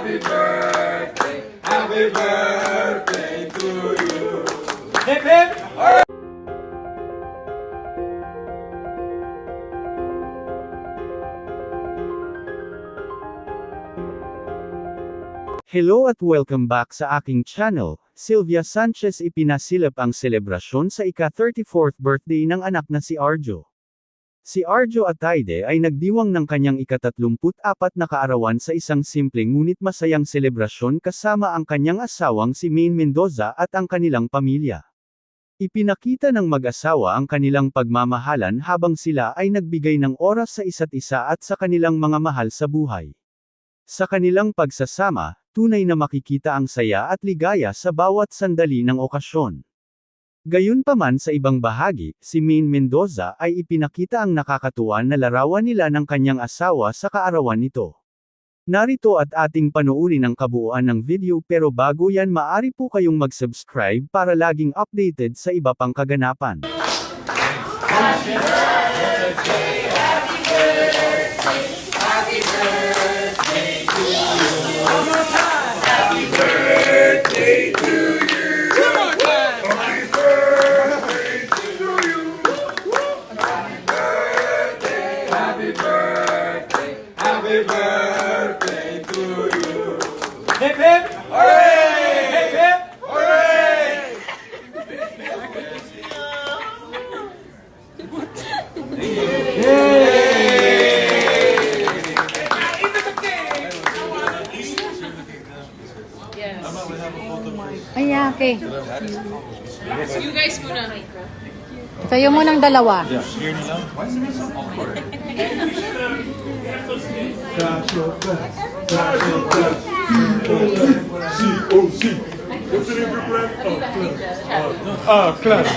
Happy birthday to you. Hip hip. Hello at welcome back sa aking channel. Sylvia Sanchez ipinasilap ang selebrasyon sa ika-34th birthday ng anak na si Arjo. Si Arjo Ataide ay nagdiwang ng kanyang ika-34 na kaarawan sa isang simple ngunit masayang selebrasyon kasama ang kanyang asawang si Maine Mendoza at ang kanilang pamilya. Ipinakita ng mag-asawa ang kanilang pagmamahalan habang sila ay nagbigay ng oras sa isa't isa at sa kanilang mga mahal sa buhay. Sa kanilang pagsasama, tunay na makikita ang saya at ligaya sa bawat sandali ng okasyon. Gayunpaman sa ibang bahagi, si Maine Mendoza ay ipinakita ang nakakatuwa na larawan nila ng kanyang asawa sa kaarawan nito. Narito at ating panoorin ang kabuuan ng video pero bago yan maaari po kayong mag-subscribe para laging updated sa iba pang kaganapan. Happy birthday, happy birthday, happy birthday to you. One more time. Happy birthday to you. Two more times. Happy birthday to you. Happy birthday, happy birthday, happy birthday to you. Hip hip. Hooray! Hip hip. Hooray! Ay, okay. You guys muna. Kayo munang dalawa. C-O-C. What's the name of your brand? Class.